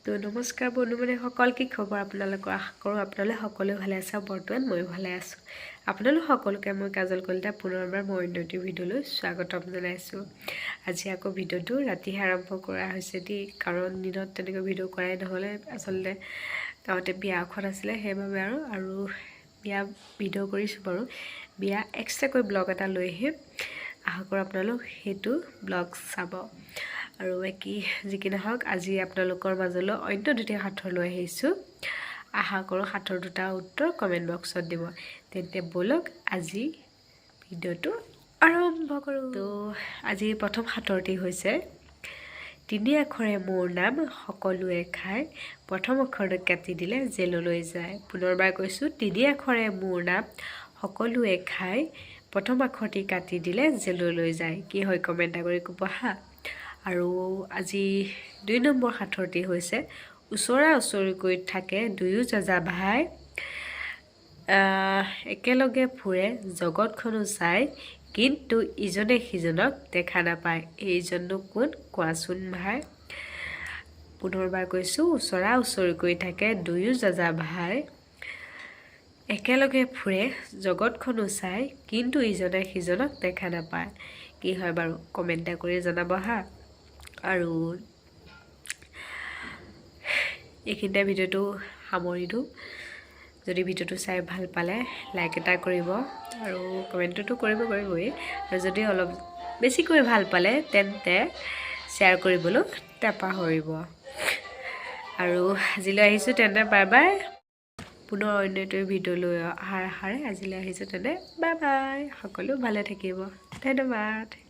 তো নমস্কাৰ বন্ধু সকল কি খবৰ আপোনালোকৰ আশা কৰোঁ আপোনালোক সকলো ভালে আছে বৰ্তমান মই ভালে আছোঁ আপোনালোক সকলোকে মই কাজল কলিতা পুনৰবাৰ মই অন্যটি ভিডিঅ'লৈ স্বাগতম জনাইছোঁ আজি আকৌ ভিডিঅ'টো ৰাতিহে আৰম্ভ কৰা হৈছে কাৰণ দিনত তেনেকৈ ভিডিঅ' কৰাই নহ'লে আচলতে গাঁৱতে বিয়া এখন আছিলে সেইবাবে আৰু বিয়া ভিডিঅ' কৰিছোঁ বাৰু বিয়া এক্সট্ৰাকৈ ব্লগ এটা লৈ আহিম আশা কৰোঁ আপোনালোক সেইটো ব্লগ চাব আৰু বাকি যিকি নহওক আজি আপোনালোকৰ মাজলৈ অন্য দুটা হাতৰ লৈ আহিছোঁ আশা কৰোঁ হাতৰ দুটা উত্তৰ কমেণ্ট বক্সত দিব তেন্তে বলক আজি ভিডিঅ'টো আৰম্ভ কৰোঁ তো আজি প্ৰথম হাতৰটি হৈছে তিনি আখৰে মোৰ নাম সকলোৱে খায় প্ৰথম অক্ষৰটো কাটি দিলে জেললৈ যায় পুনৰবাৰ কৈছোঁ তিনি আখৰে মোৰ নাম সকলোৱে খায় প্ৰথম আখৰটি কাটি দিলে জেললৈ যায় কি হয় কমেণ্ট কৰি ক'ব হা আৰু আজি ২ নম্বৰ হাতৰটি হৈছে ওচৰা ওচৰিকৈ থাকে দুয়ো যাজা ভাই একেলগে ফুৰে জগতখনো চাই কিন্তু ইজনে সিজনক দেখা নাপায় এইজননো কোন কোৱাচোন ভাই পুনৰবাৰ কৈছোঁ ওচৰা ওচৰিকৈ থাকে দুয়ো যাজা ভাই একেলগে ফুৰে জগতখনো চাই কিন্তু ইজনে সিজনক দেখা নাপায় কি হয় বাৰু কমেণ্ট কৰি জনাব হা আৰু এইখিনিতে ভিডিঅ'টো সামৰি দিওঁ যদি ভিডিঅ'টো চাই ভাল পালে লাইক এটা কৰিব আৰু কমেণ্টটো কৰিবই আৰু যদি অলপ বেছিকৈ ভাল পালে তেন্তে শ্বেয়াৰ কৰিবলৈ নাপাহৰিব আৰু আজিলৈ আহিছোঁ তেন্তে বাই বাই পুনৰ অন্য এটা ভিডিঅ' লৈ অহাৰ আশাৰে আজিলৈ আহিছোঁ তেন্তে বাই বাই সকলো ভালে থাকিব ধন্যবাদ